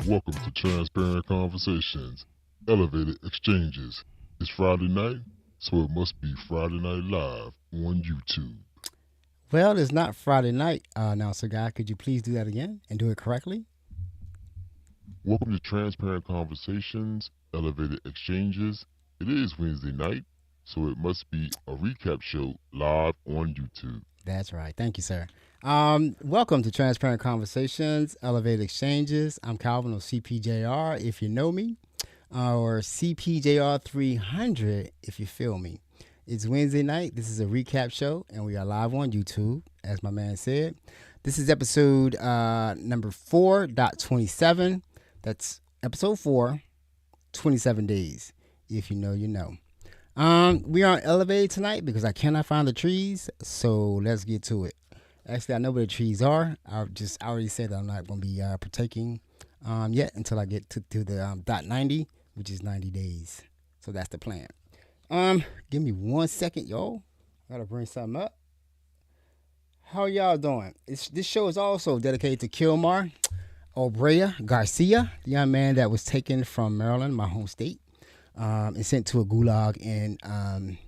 Welcome to Transparent Conversations, Elevated Exchanges. It's Friday night, so it must be Friday Night Live on YouTube. Well, it's not Friday night, announcer guy. Could you please do that again and do it correctly? Welcome to Transparent Conversations, Elevated Exchanges. It is Wednesday night, so it must be a recap show live on YouTube. That's right. Thank you, sir. Welcome to Transparent Conversations, Elevated Exchanges. I'm Calvin of CPJR, if you know me, or CPJR 300, if you feel me. It's Wednesday night. This is a recap show, and we are live on YouTube, as my man said. This is episode number 4.27. That's episode 4, 27 days. If you know, you know. We aren't elevated tonight because I cannot find the trees, so let's get to it. Actually, I know where the trees are. I already said that I'm not going to be partaking yet until I get to the dot 90, which is 90 days. So that's the plan. Give me 1 second, y'all. I gotta bring something up. How y'all doing? This show is also dedicated to Kilmar Obrea Garcia, the young man that was taken from Maryland, my home state, and sent to a gulag in. I'm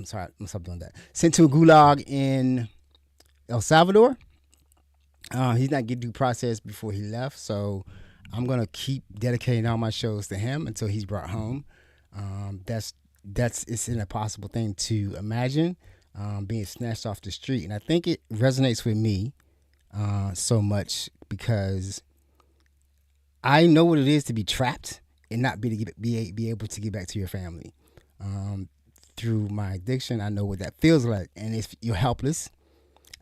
sorry, I'm stop doing that. Sent to a gulag in El Salvador. He's not getting due process before he left, so I'm gonna keep dedicating all my shows to him until he's brought home. It's an impossible thing to imagine, being snatched off the street, and I think it resonates with me so much because I know what it is to be trapped and not be able to get back to your family. Through my addiction, I know what that feels like, and if you're helpless,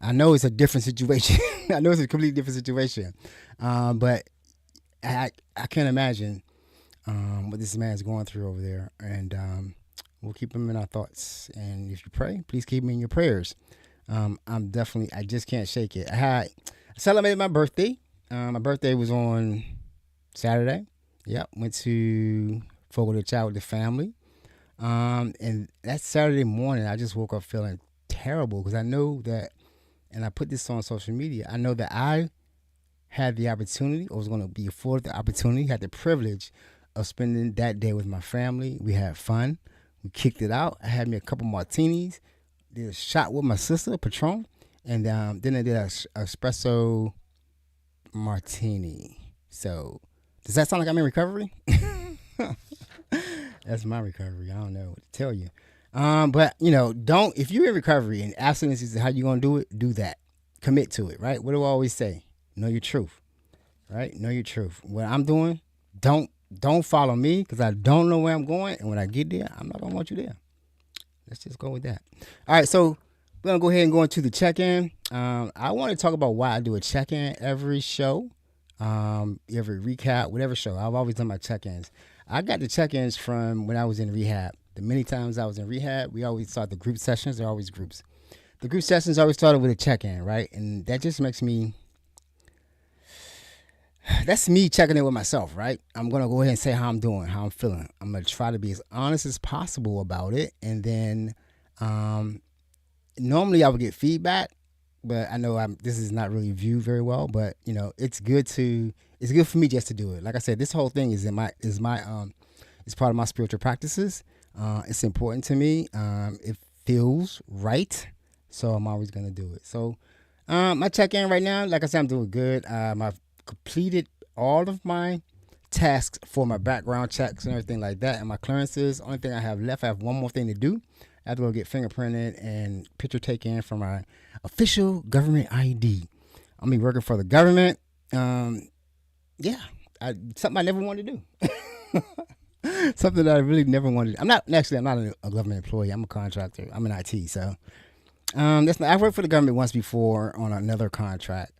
I know it's a different situation. I know it's a completely different situation, but I can't imagine what this man's going through over there, and we'll keep him in our thoughts. And if you pray, please keep me in your prayers. I just can't shake it. I celebrated my birthday. My birthday was on Saturday. Yep, went to Fogo de Chao with the family. And that Saturday morning, I just woke up feeling terrible because I know that, and I put this on social media, I know that I had the opportunity, or was going to be afforded the opportunity, had the privilege of spending that day with my family. We had fun. We kicked it out. I had me a couple martinis, did a shot with my sister, Patron, and then I did an espresso martini. So, does that sound like I'm in recovery? That's my recovery. I don't know what to tell you. But, if you're in recovery and abstinence is how you're going to do it, do that. Commit to it, right? What do I always say? Know your truth, right? Know your truth. What I'm doing, don't follow me because I don't know where I'm going. And when I get there, I'm not going to want you there. Let's just go with that. All right, so we're going to go ahead and go into the check-in. I want to talk about why I do a check-in every show, every recap, whatever show. I've always done my check-ins. I got the check-ins from when I was in rehab. The many times I was in rehab, we always start the group sessions. They're always groups. The group sessions always started with a check-in, right? And that just makes me... That's me checking in with myself, right? I'm going to go ahead and say how I'm doing, how I'm feeling. I'm going to try to be as honest as possible about it. And then normally I would get feedback, but I know this is not really viewed very well. But, it's good for me just to do it. Like I said, this whole thing is it's part of my spiritual practices. It's important to me. It feels right. So I'm always going to do it. So my check-in right now, like I said, I'm doing good. I've completed all of my tasks for my background checks and everything like that, and my clearances. Only thing I have left, I have one more thing to do. I have to go get fingerprinted and picture taken for my official government ID. I'm be working for the government. Something I never wanted to do. Something that I really never wanted. I'm not a government employee. I'm a contractor. I'm in IT. So I've worked for the government once before on another contract.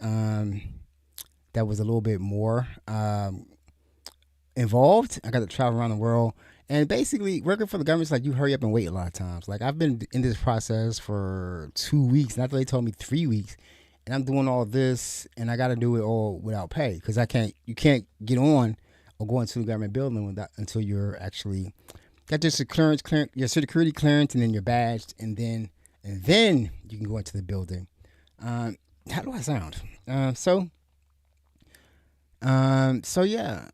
That was a little bit more involved. I got to travel around the world. And basically, working for the government is like you hurry up and wait a lot of times. Like, I've been in this process for 2 weeks. Not that they told me 3 weeks. and I'm doing all this, and I got to do it all without pay because you can't get on or go into the government building until you're actually got your your security clearance, and then you're badged, and then you can go into the building. How do I sound? So yeah.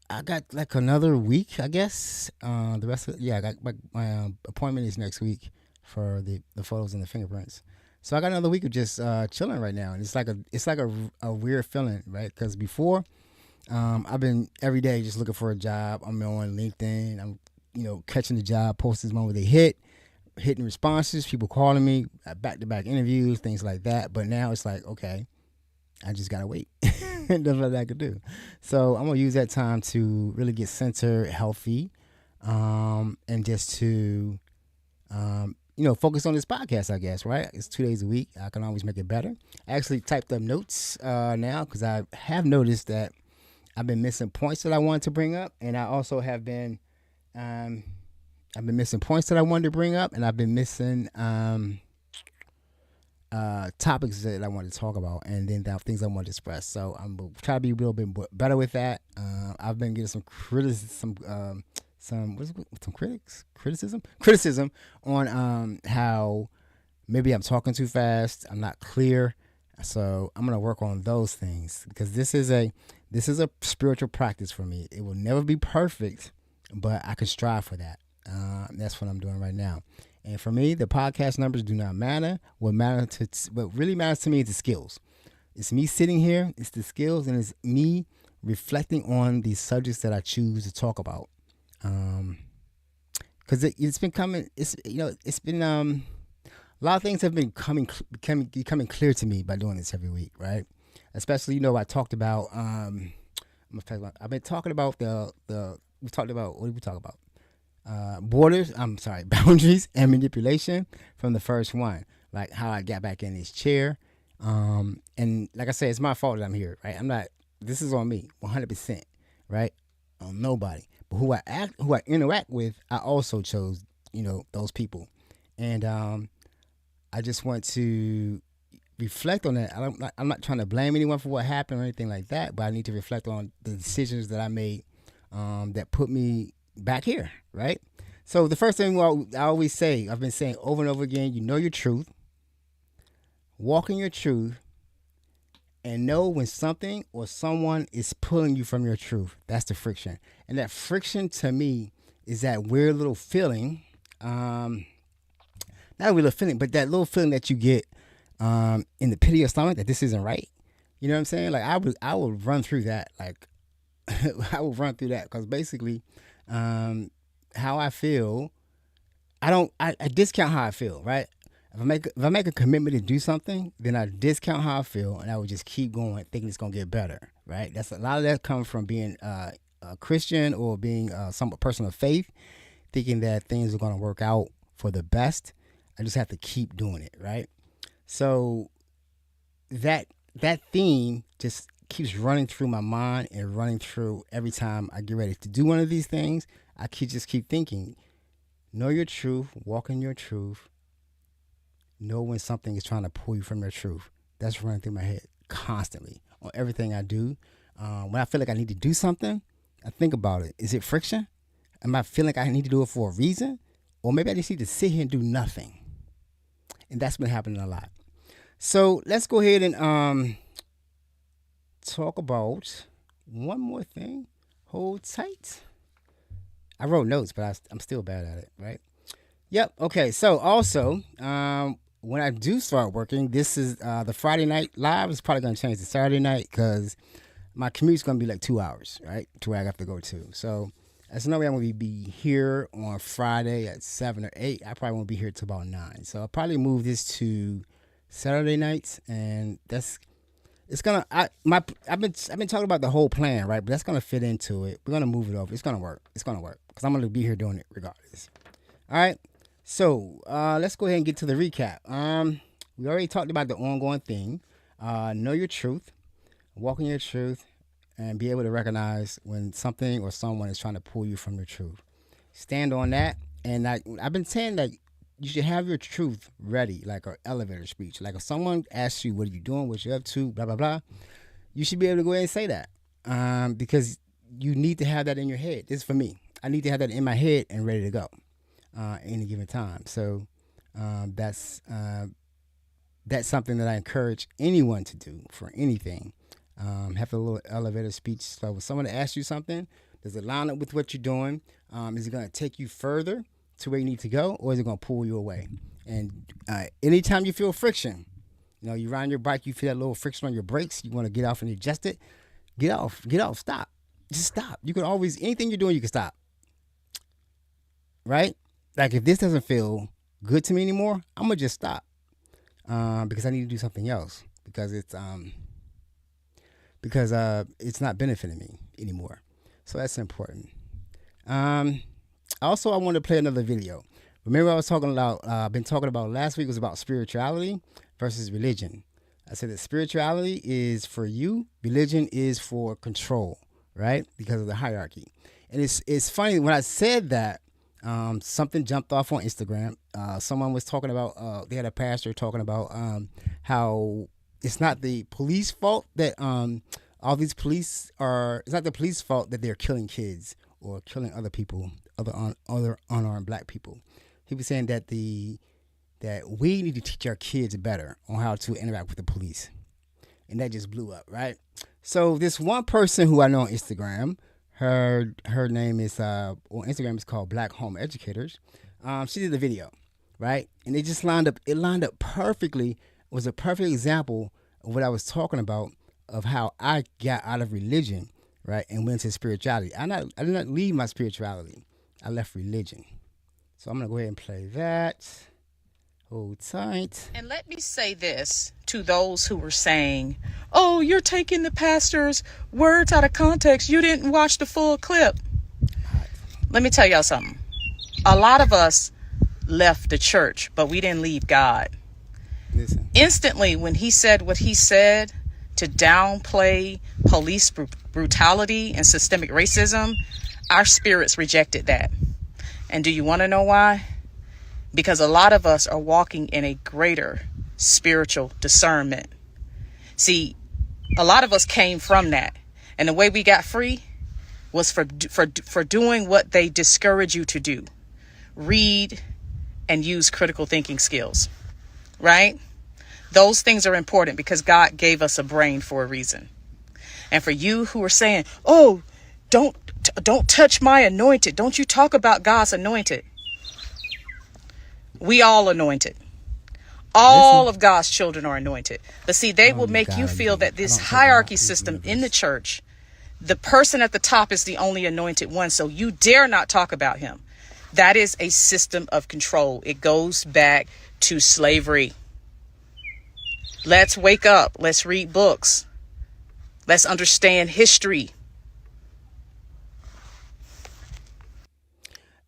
I got like another week, I guess. The rest of I got my appointment is next week for the photos and the fingerprints. So I got another week of just chilling right now, and it's like a weird feeling, right? Because before, I've been every day just looking for a job. I'm on LinkedIn. I'm catching the job postings when they hitting responses, people calling me, back to back interviews, things like that. But now it's like, okay, I just gotta wait. That's what I could do. So I'm gonna use that time to really get centered, healthy, and just to focus on this podcast. I guess right. It's 2 days a week. I can always make it better. I actually typed up notes now because I have noticed that I've been missing points that I wanted to bring up, and I also have been I've been missing points that I wanted to bring up, and I've been missing topics that I wanted to talk about, and then things I want to express. So I'm trying to be a little bit better with that. I've been getting some criticism on how maybe I'm talking too fast. I'm not clear. So I'm gonna work on those things because this is a spiritual practice for me. It will never be perfect, but I can strive for that. That's what I'm doing right now. And for me, the podcast numbers do not matter. What really matters to me is the skills. It's me sitting here. It's the skills, and it's me reflecting on the subjects that I choose to talk about. Because it's been coming. It's been a lot of things have been becoming clear to me by doing this every week, right? Especially, I talked about. I've been talking about we talked about, what did we talk about? Boundaries and manipulation from the first one, like how I got back in this chair. And like I said, it's my fault that I'm here, right? This is on me, 100%, right? On nobody. But who I interact with, I also chose, those people. And I just want to reflect on that. I'm not trying to blame anyone for what happened or anything like that, but I need to reflect on the decisions that I made that put me back here, right? So the first thing I always say, I've been saying over and over again, know your truth, walk in your truth, and know when something or someone is pulling you from your truth. That's the friction. And that friction to me is that weird little feeling, not a weird little feeling, but that little feeling that you get in the pit of your stomach that this isn't right. You know what I'm saying? Like I would run through that. Like I would run through that because basically how I feel, I discount how I feel, right? If I make a commitment to do something, then I discount how I feel, and I would just keep going, thinking it's gonna get better, right? That's a lot of that comes from being a Christian or being some person of faith, thinking that things are gonna work out for the best. I just have to keep doing it, right? So that theme just keeps running through my mind and running through every time I get ready to do one of these things. I just keep thinking, know your truth, walk in your truth, know when something is trying to pull you from your truth. That's running through my head constantly on everything I do. When I feel like I need to do something, I think about it. Is it friction? Am I feeling like I need to do it for a reason? Or maybe I just need to sit here and do nothing. And that's been happening a lot. So let's go ahead and talk about one more thing. Hold tight. I wrote notes, but I'm still bad at it, right? Yep. Okay. So also, when I do start working, this is the Friday night live is probably going to change to Saturday night because my commute's going to be like 2 hours, right? To where I have to go to. So that's no way I'm going to be here on Friday at 7 or 8. I probably won't be here till about 9. So I'll probably move this to Saturday nights, and it's gonna. I've been talking about the whole plan, right? But that's gonna fit into it. We're gonna move it over. It's gonna work. It's gonna work because I'm gonna be here doing it regardless. All right. So let's go ahead and get to the recap. We already talked about the ongoing thing. Know your truth, walk in your truth, and be able to recognize when something or someone is trying to pull you from your truth. Stand on that. And I've been saying that you should have your truth ready, like an elevator speech. Like if someone asks you, "What are you doing? What you up to?" Blah blah blah. You should be able to go ahead and say that, because you need to have that in your head. This is for me. I need to have that in my head and ready to go any given time. So that's that's something that I encourage anyone to do for anything. Have a little elevator speech. So when someone asks you something, does it line up with what you're doing? Is it going to take you further to where you need to go, or is it going to pull you away? And anytime you feel friction, you ride your bike, you feel that little friction on your brakes, you want to get off and adjust it, get off, stop. Just stop. You can always, anything you're doing, you can stop. Right? Like if this doesn't feel good to me anymore, I'm going to just stop because I need to do something else because it's not benefiting me anymore. So that's important. Also, I want to play another video. Remember, I was talking about, been talking about last week was about spirituality versus religion. I said that spirituality is for you, religion is for control, right? Because of the hierarchy. And it's funny when I said that, something jumped off on Instagram. Someone was talking about, they had a pastor talking about how it's not the police fault that all these police are. It's not the police fault that they're killing kids or killing other people, other unarmed black people. He was saying that that we need to teach our kids better on how to interact with the police, and that just blew up, right? So this one person who I know on Instagram, her name is on Instagram is called Black Home Educators. She did the video, right, and it just lined up. It lined up perfectly. It was a perfect example of what I was talking about, of how I got out of religion, right, and went to spirituality. I did not leave my spirituality. I left religion. So I'm going to go ahead and play that. Hold tight. And let me say this to those who were saying, oh, you're taking the pastor's words out of context. You didn't watch the full clip. Let me tell y'all something. A lot of us left the church, but we didn't leave God. Listen. Instantly, when he said what he said to downplay police brutality and systemic racism, our spirits rejected that. And do you want to know why? Because a lot of us are walking in a greater spiritual discernment. See, a lot of us came from that. And the way we got free was for doing what they discourage you to do. Read and use critical thinking skills, right? Those things are important because God gave us a brain for a reason. And for you who are saying, oh, don't touch my anointed. Don't you talk about God's anointed. We all anointed. All of God's children are anointed. But see, they will make you feel that this hierarchy system in the church, the person at the top is the only anointed one. So you dare not talk about him. That is a system of control. It goes back to slavery. Let's wake up. Let's read books. Let's understand history.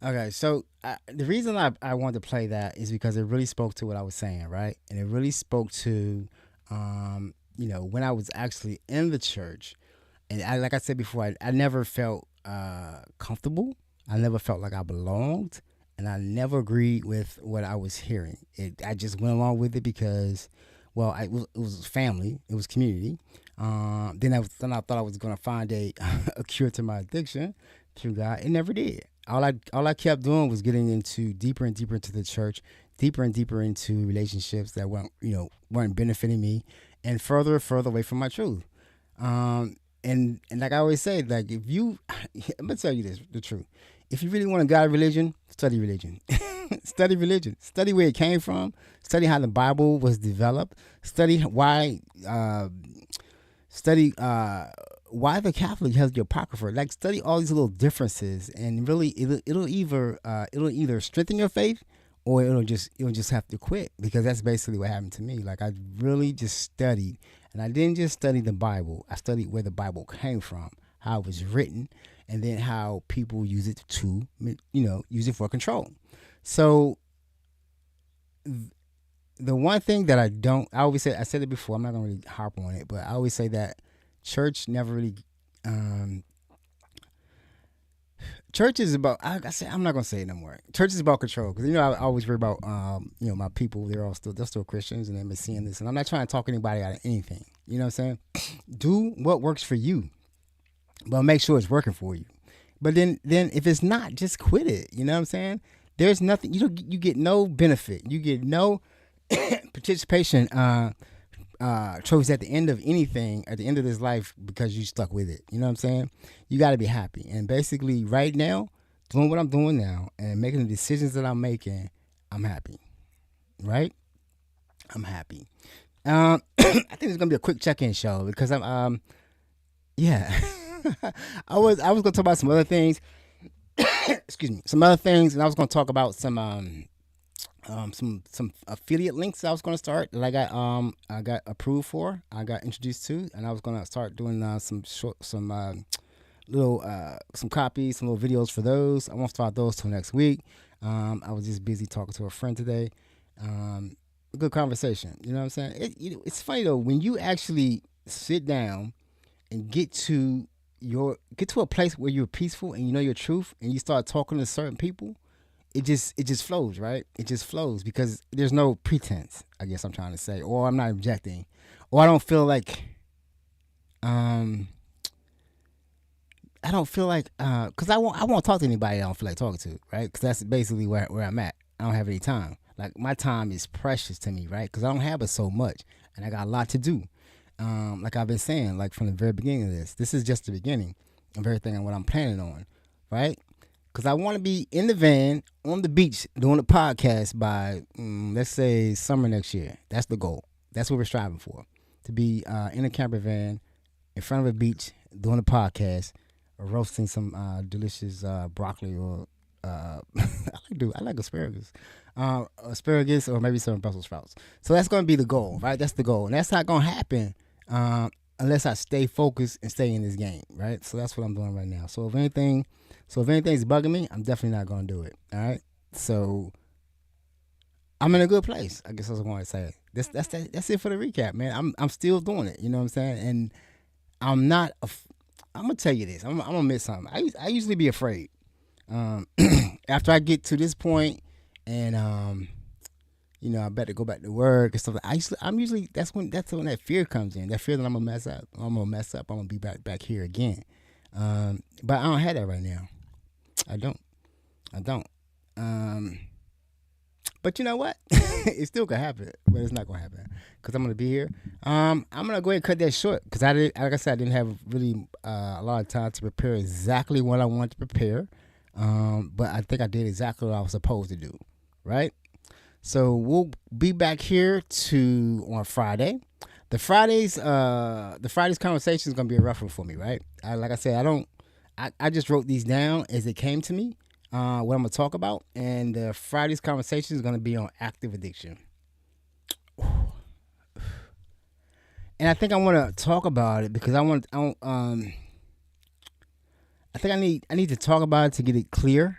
Okay, so the reason I wanted to play that is because it really spoke to what I was saying, right? And it really spoke to, when I was actually in the church. And like I said before, I never felt comfortable. I never felt like I belonged. And I never agreed with what I was hearing. I just went along with it because, well, it was family. It was community. Then I thought I was going to find a cure to my addiction through God. It never did. All I kept doing was getting into deeper and deeper into the church, deeper and deeper into relationships that weren't benefiting me, and further and further away from my truth. And like I always say, like I'm gonna tell you the truth. If you really want to guide religion, study religion. Study religion. Study where it came from. Study how the Bible was developed. Study why. Why the Catholic has the Apocrypha. Like, study all these little differences, and really it'll either strengthen your faith, or it'll just have to quit, because that's basically what happened to me. Like, I really just studied, and I didn't just study the Bible. I studied where the Bible came from, how it was written, and then how people use it to use it for control. So the one thing that I always say, I said it before, I'm not gonna really harp on it, but I always say that church never really church is about. I said I'm not gonna say it no more. Church is about control because I always worry about my people. They're still Christians and they've been seeing this, and I'm not trying to talk anybody out of anything. You know what I'm saying? Do what works for you, but make sure it's working for you. But then if it's not, just quit it. You know what I'm saying? There's nothing. You get no benefit. You get no participation trophies at the end of anything, at the end of this life, because you stuck with it. You know what I'm saying? You got to be happy. And basically, right now, doing what I'm doing now and making the decisions that I'm making, I'm happy. Right? I'm happy. I think it's gonna be a quick check-in show because I'm yeah. I was gonna talk about some other things. Excuse me, some other things, and I was gonna talk about some affiliate links I was gonna start that I got approved for. I got introduced to, and I was gonna start doing some copies, some little videos for those. I won't start those till next week. I was just busy talking to a friend today. Good conversation. You know what I'm saying? It's funny though when you actually sit down and get to a place where you're peaceful and you know your truth, and you start talking to certain people. It just flows, right? It just flows because there's no pretense. I guess I'm trying to say, or I'm not objecting, or I don't feel like, because I won't talk to anybody I don't feel like talking to, right? Because that's basically where I'm at. I don't have any time. Like my time is precious to me, right? Because I don't have it so much, and I got a lot to do. Like I've been saying, like from the very beginning of this is just the beginning of everything and what I'm planning on, right? Because I want to be in the van on the beach doing a podcast by, let's say, summer next year. That's the goal. That's what we're striving for. To be in a camper van in front of a beach doing a podcast, or roasting some delicious broccoli or I like asparagus. Asparagus or maybe some Brussels sprouts. So that's going to be the goal, right? That's the goal. And that's not going to happen unless I stay focused and stay in this game, right? So that's what I'm doing right now. So if anything's bugging me, I'm definitely not going to do it, all right? So I'm in a good place, I guess that's what I want to say. That's it for the recap, man. I'm still doing it, you know what I'm saying? And I'm not, I'm going to tell you this. I'm going to admit something. I usually be afraid. After I get to this point and I better go back to work and stuff. I'm usually that's when that fear comes in. That fear that I'm gonna mess up. I'm gonna be back here again. But I don't have that right now. I don't. But you know what? It still could happen, but it's not gonna happen because I'm gonna be here. I'm gonna go ahead and cut that short because like I said, I didn't have really a lot of time to prepare exactly what I wanted to prepare. But I think I did exactly what I was supposed to do, right? So we'll be back here on Friday. The Friday's conversation is gonna be a rough one for me, right? Like I said, I just wrote these down as it came to me, what I'm gonna talk about, and Friday's conversation is gonna be on active addiction. And I think I want to talk about it because I think I need to talk about it to get it clear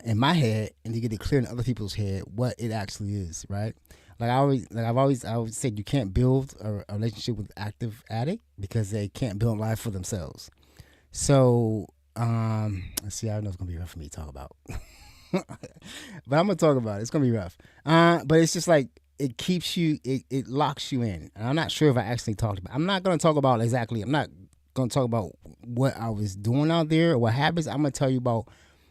in my head and to get it clear in other people's head what it actually is, right? I've always said you can't build a relationship with active addict because they can't build life for themselves. So let's see, I know it's gonna be rough for me to talk about. But I'm gonna talk about it. It's gonna be rough. But it's just like it keeps you it locks you in. And I'm not sure if I actually talked about I'm not gonna talk about what I was doing out there or what happens. I'm gonna tell you about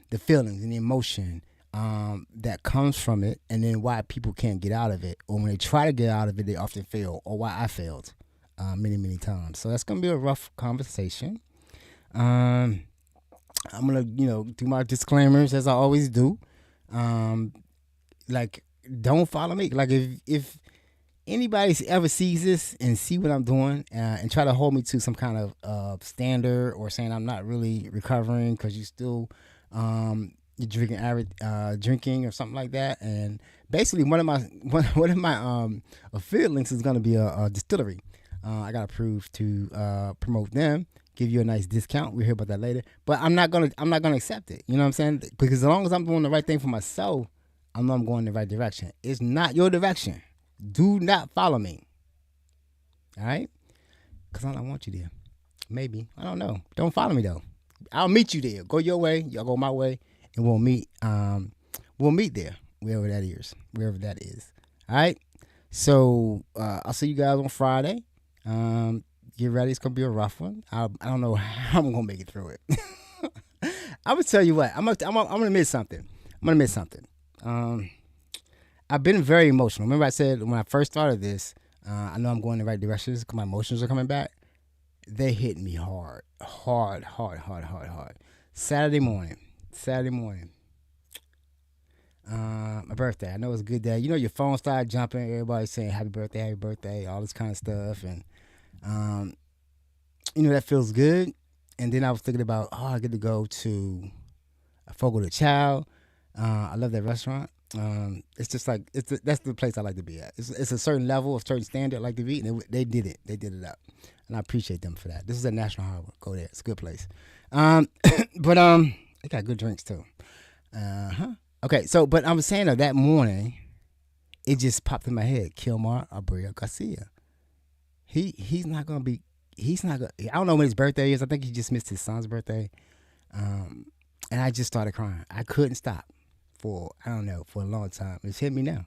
the feelings and the emotion that comes from it, and then why people can't get out of it, or when they try to get out of it, they often fail, or why I failed many times. So that's gonna be a rough conversation. I'm gonna do my disclaimers as I always do. Like, don't follow me. Like if anybody ever sees this and see what I'm doing and try to hold me to some kind of standard or saying I'm not really recovering because you still you're drinking or something like that. And basically one of my affiliate links is going to be a distillery. I got approved to promote them, give you a nice discount. We'll hear about that later. But I'm not gonna accept it. You know what I'm saying? Because as long as I'm doing the right thing for myself, I know I'm going in the right direction. It's not your direction. Do not follow me. All right? Because I don't want you there. Maybe. I don't know. Don't follow me, though. I'll meet you there. Go your way, y'all go my way, and we'll meet. We'll meet there, wherever that is. All right. So I'll see you guys on Friday. Get ready. It's gonna be a rough one. I don't know how I'm gonna make it through it. I'm gonna tell you what. I'm gonna admit something. I've been very emotional. Remember I said when I first started this, I know I'm going in the right direction because my emotions are coming back. They hit me hard. Saturday morning. My birthday. I know it's a good day. You know, your phone started jumping. Everybody saying happy birthday, all this kind of stuff. And, you know, that feels good. And then I was thinking about, I get to go to Fogo de Chao. I love that restaurant. It's just like that's the place I like to be at. It's a certain level, a certain standard I like to be, and they did it. They did it up, and I appreciate them for that. This is at National Harbor. Go there. It's a good place. But they got good drinks too. Okay, so but I was saying that morning, it just popped in my head. Kilmar Abreu Garcia. He's not gonna be. He's not gonna. I don't know when his birthday is. I think he just missed his son's birthday. And I just started crying. I couldn't stop. For a long time. It's hit me now.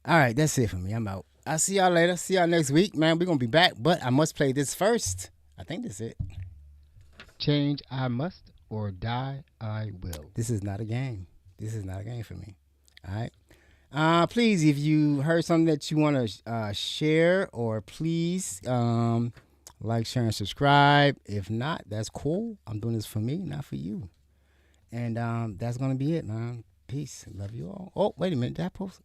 All right, that's it for me. I'm out. I'll see y'all later. See y'all next week, man. We're gonna be back, but I must play this first. I think that's it. Change I must, or die I will. This is not a game. This is not a game for me. All right. Please, if you heard something that you want to share, or please like, share, and subscribe. If not, that's cool. I'm doing this for me, not for you. And that's going to be it, man. Peace. Love you all. Oh, wait a minute. Did I post?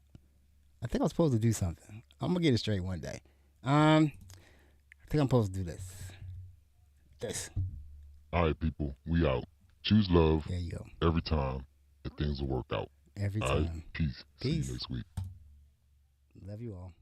I think I was supposed to do something. I'm going to get it straight one day. I think I'm supposed to do this. All right, people. We out. Choose love. There you go. Every time, and things will work out. Every time. All right, peace. See you Peace. next week. Love you all.